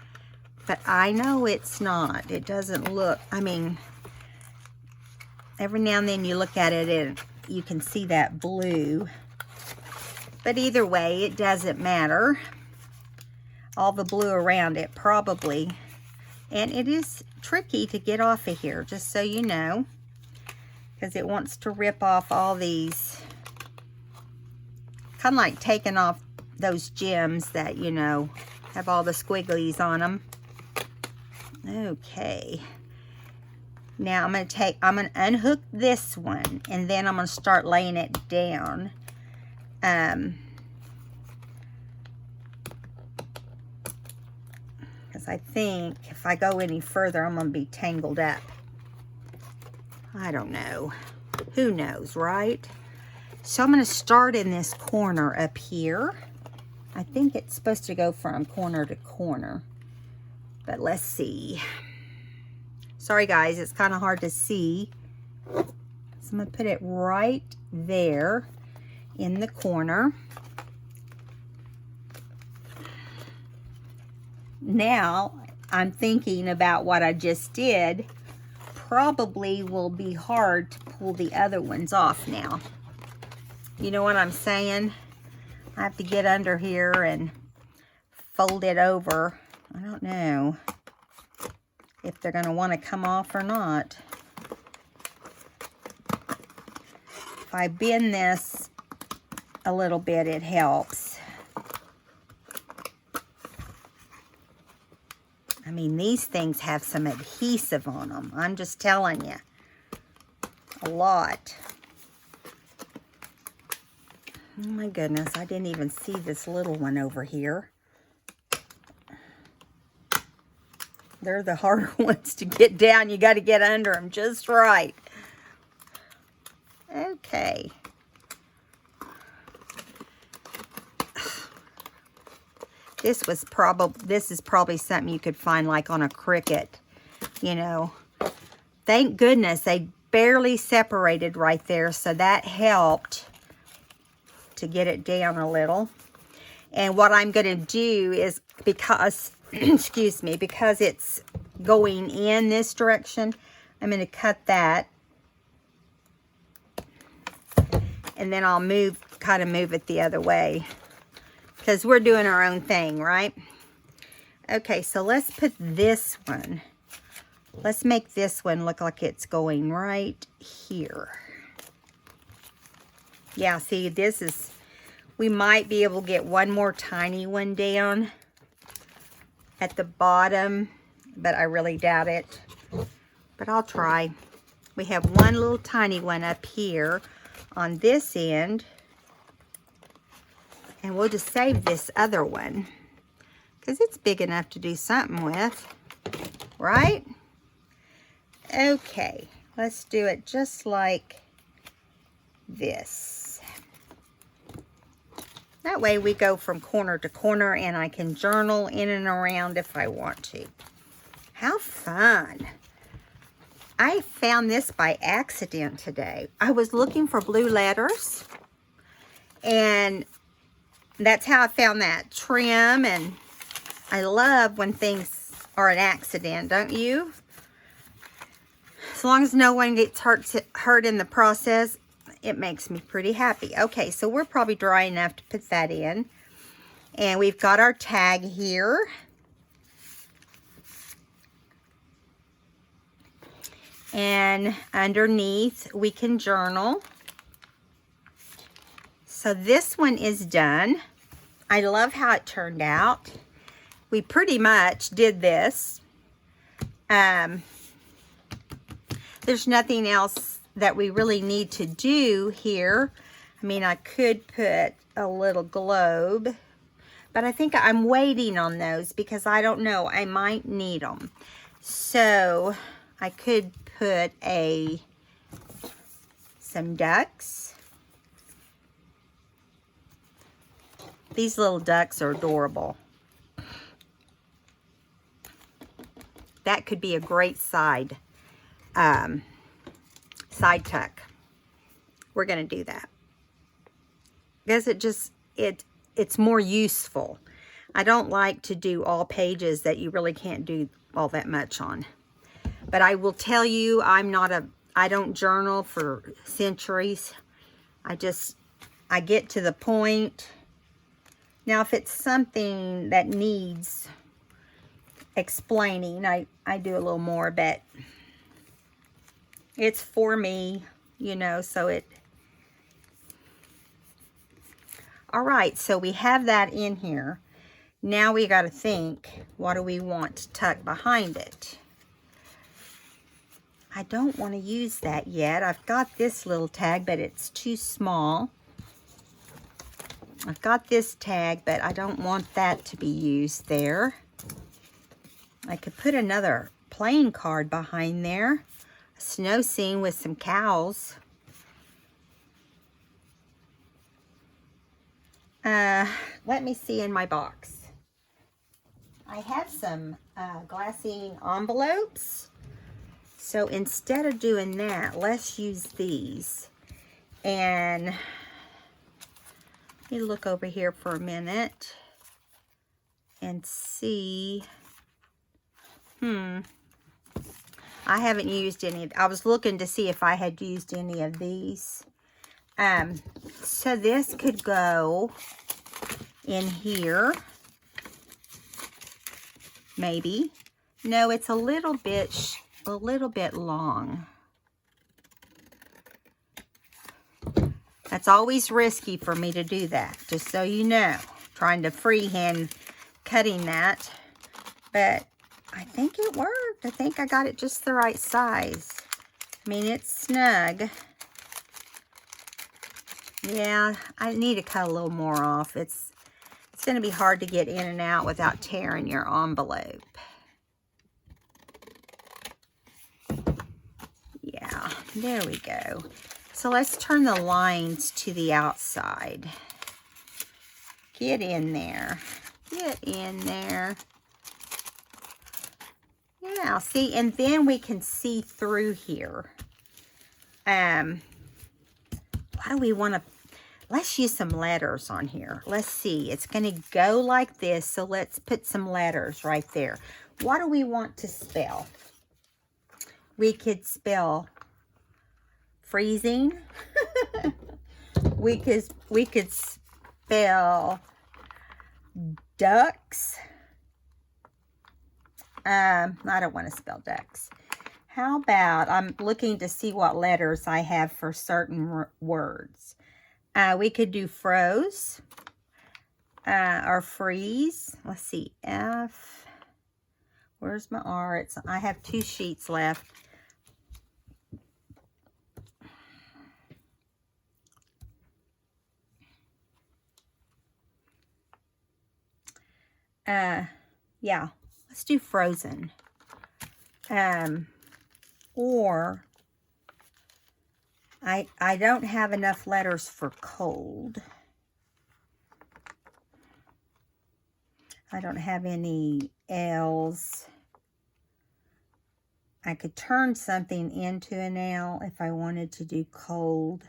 But I know it's not. It doesn't look, I mean, every now and then you look at it and you can see that blue. But either way, it doesn't matter. All the blue around it probably. And it is tricky to get off of here, just so you know. Because it wants to rip off all these. Kind of like taking off those gems that, you know, have all the squigglies on them. Okay. Now I'm going to unhook this one, and then I'm going to start laying it down. Because I think if I go any further, I'm going to be tangled up. I don't know. Who knows, right? So I'm going to start in this corner up here. I think it's supposed to go from corner to corner. But let's see. Sorry guys, it's kind of hard to see. So I'm going to put it right there in the corner. Now, I'm thinking about what I just did. Probably will be hard to pull the other ones off now. You know what I'm saying? I have to get under here and fold it over. I don't know if they're going to want to come off or not. If I bend this a little bit, it helps. I mean, these things have some adhesive on them. I'm just telling you. A lot. Oh my goodness, I didn't even see this little one over here. They're the harder ones to get down. You got to get under them just right. Okay. This is probably something you could find like on a Cricut, you know. Thank goodness they barely separated right there, so that helped to get it down a little. And what I'm going to do is, because excuse me, because it's going in this direction, I'm going to cut that, and then I'll move kind of move it the other way because we're doing our own thing, right? Okay, so let's put this one. Let's make this one look like it's going right here. Yeah, see, this is, we might be able to get one more tiny one down at the bottom, but I really doubt it. But I'll try. We have one little tiny one up here on this end. And we'll just save this other one because it's big enough to do something with, right? Okay, let's do it just like this. That way we go from corner to corner and I can journal in and around if I want to. How fun. I found this by accident today. I was looking for blue letters and that's how I found that trim, and I love when things are an accident, don't you? As long as no one gets hurt in the process, it makes me pretty happy. Okay, so we're probably dry enough to put that in. And we've got our tag here. And underneath, we can journal. So this one is done. I love how it turned out. We pretty much did this. There's nothing else that we really need to do here. I mean, I could put a little globe, but I think I'm waiting on those because I don't know. I might need them. So I could put some ducks. These little ducks are adorable. That could be a great side tuck. We're going to do that because it's more useful. I don't like to do all pages that you really can't do all that much on. But I will tell you, I don't journal for centuries. I get to the point. Now, if it's something that needs explaining, I do a little more, but it's for me, you know, so it... All right, so we have that in here. Now we got to think, what do we want to tuck behind it? I don't want to use that yet. I've got this little tag, but it's too small. I've got this tag, but I don't want that to be used there. I could put another playing card behind there. A snow scene with some cows. Let me see in my box. I have some glassine envelopes. So instead of doing that, let's use these. And let me look over here for a minute and see. I haven't used any. I was looking to see if I had used any of these. So this could go in here. Maybe. No, it's a little bit long. That's always risky for me to do that, just so you know. Trying to freehand cutting that. But I think it worked. I think I got it just the right size. I mean, it's snug. Yeah, I need to cut a little more off. It's going to be hard to get in and out without tearing your envelope. Yeah, there we go. So let's turn the lines to the outside. Get in there. Get in there. Yeah, see, and then we can see through here. Why do we want to... Let's use some letters on here. Let's see. It's going to go like this, so let's put some letters right there. What do we want to spell? We could spell freezing. we could spell ducks. I don't want to spell ducks. How about, I'm looking to see what letters I have for certain words. We could do froze or freeze. Let's see, F. Where's my R? I have 2 sheets left. Yeah, let's do frozen. Or I don't have enough letters for cold. I don't have any L's. I could turn something into an L if I wanted to do cold.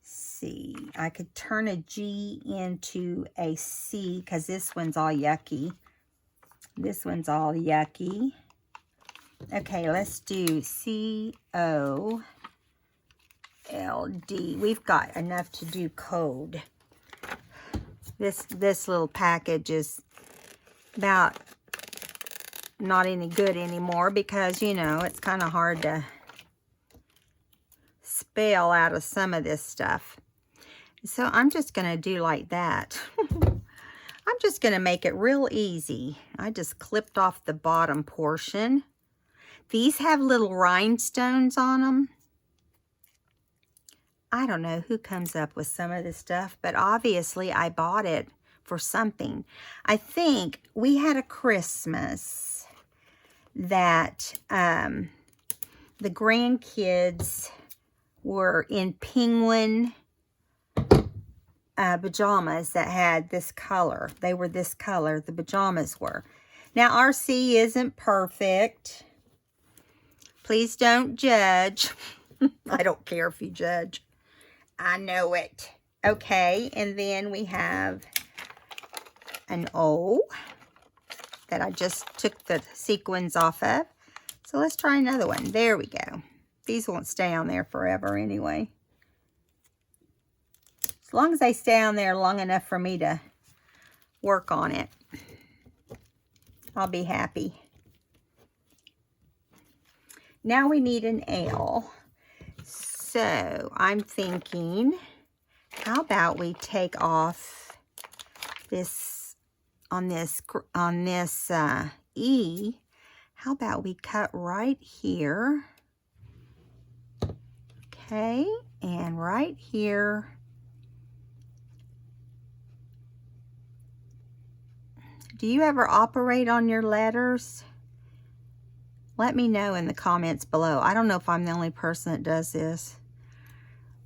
C. I could turn a G into a C because this one's all yucky. This one's all yucky. Okay, let's do C-O-L-D. We've got enough to do code. This little package is about not any good anymore because, you know, it's kind of hard to spell out of some of this stuff. So I'm just going to do like that. I'm just going to make it real easy. I just clipped off the bottom portion. These have little rhinestones on them. I don't know who comes up with some of this stuff, but obviously I bought it for something. I think we had a Christmas that the grandkids were in penguin pajamas that had this color. They were this color, the pajamas were. Now, RC isn't perfect. Please don't judge. I don't care if you judge. I know it. Okay, and then we have an O that I just took the sequins off of. So let's try another one. There we go. These won't stay on there forever anyway. As long as they stay on there long enough for me to work on it, I'll be happy. Now we need an L. So I'm thinking, how about we take off this on this E? How about we cut right here? Okay, and right here. Do you ever operate on your letters? Let me know in the comments below. I don't know if I'm the only person that does this.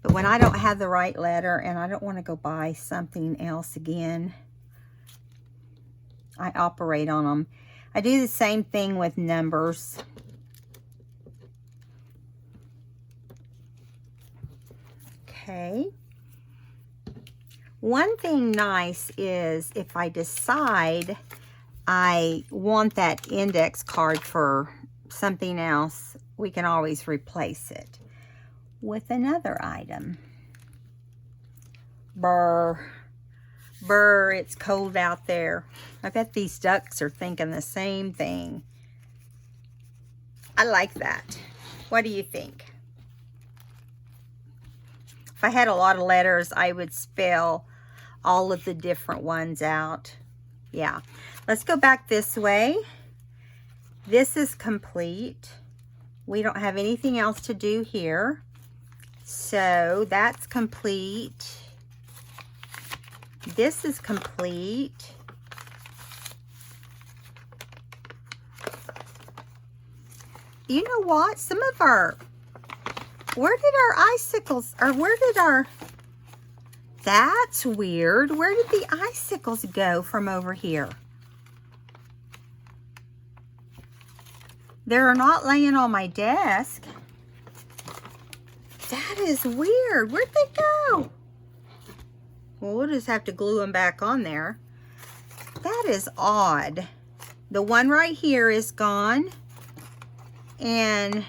But when I don't have the right letter and I don't want to go buy something else again, I operate on them. I do the same thing with numbers. Okay. One thing nice is if I decide I want that index card for something else, we can always replace it with another item. Brr. Brr, it's cold out there. I bet these ducks are thinking the same thing. I like that. What do you think? If I had a lot of letters, I would spell all of the different ones out. Yeah. Let's go back this way. This is complete. We don't have anything else to do here. So that's complete. This is complete. You know what? Some of our, where did our icicles, or where did our, that's weird. Where did the icicles go from over here? They're not laying on my desk. That is weird. Where'd they go? Well, we'll just have to glue them back on there. That is odd. The one right here is gone. And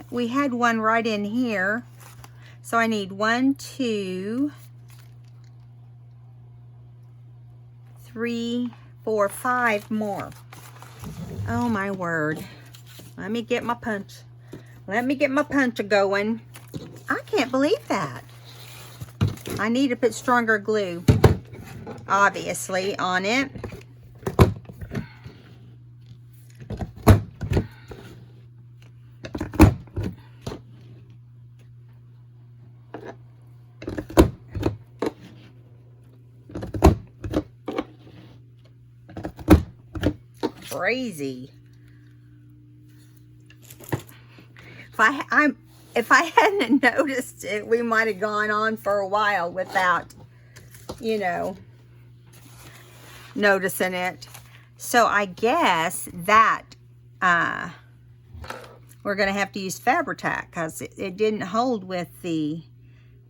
we had one right in here. So I need 1, 2, 3, 4, 5 more. Oh my word. Let me get my punch. Let me get my punch going. I can't believe that. I need to put stronger glue, obviously, on it. Crazy. If I hadn't noticed it, we might have gone on for a while without, you know, noticing it. So I guess that we're going to have to use Fabri-Tac because it didn't hold with the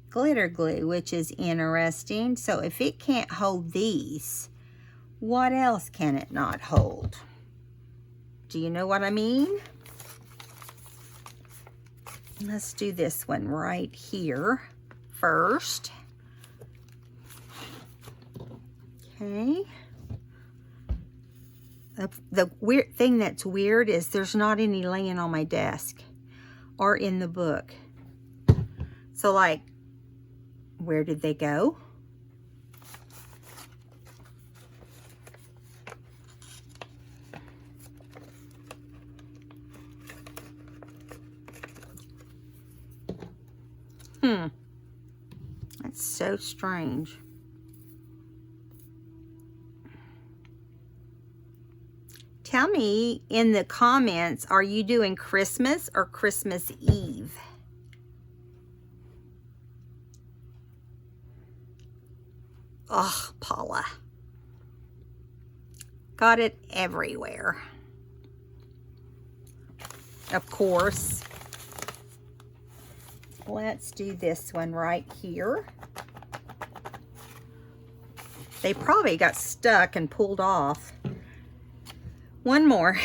glitter glue, which is interesting. So if it can't hold these, what else can it not hold? Do you know what I mean? Let's do this one right here first. Okay. The weird thing that's weird is there's not any laying on my desk or in the book. So like, where did they go? That's so strange. Tell me in the comments, are you doing Christmas or Christmas Eve? Oh, Paula. Got it everywhere. Of course. Let's do this one right here. They probably got stuck and pulled off. One more.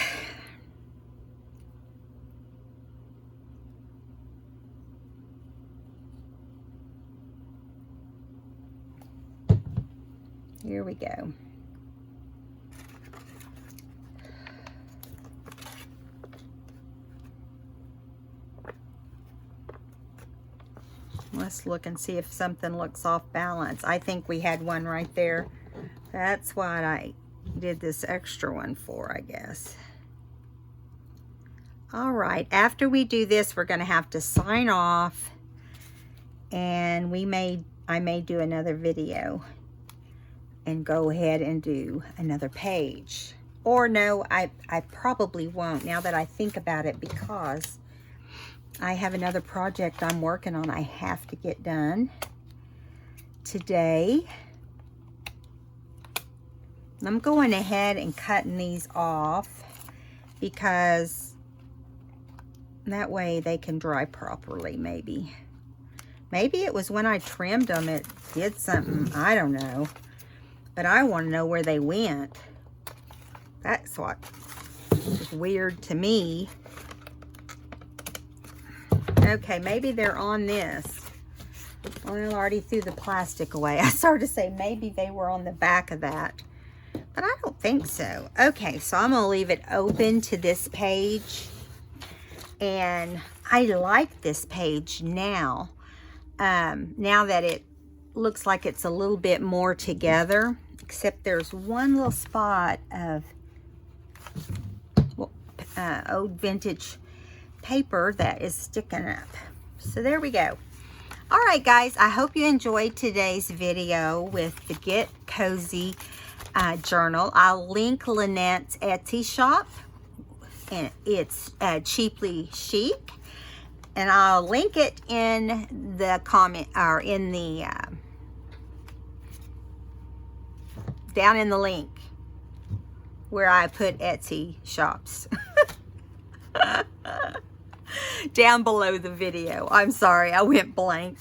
Here we go. Let's look and see if something looks off balance. I think we had one right there. That's what I did this extra one for, I guess. All right, after we do this, we're going to have to sign off, and I may do another video and go ahead and do another page. Or no, I probably won't now that I think about it, because I have another project I'm working on I have to get done today. I'm going ahead and cutting these off because that way they can dry properly, maybe. Maybe it was when I trimmed them it did something, I don't know. But I want to know where they went. That's what is weird to me. Okay, maybe they're on this. Well, I already threw the plastic away. I started to say maybe they were on the back of that, but I don't think so. Okay, so I'm gonna leave it open to this page, and I like this page now. Now that it looks like it's a little bit more together, except there's one little spot of old vintage paper that is sticking up. So there we go. All right, guys, I hope you enjoyed today's video with the Get Cozy journal. I'll link Lynette's Etsy shop, and it's Cheaply Chic, and I'll link it in the comment, or in the down in the link where I put Etsy shops. Down below the video. I'm sorry, I went blank.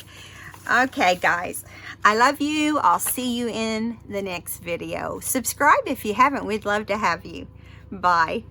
Okay, guys, I love you. I'll see you in the next video. Subscribe if you haven't. We'd love to have you. Bye.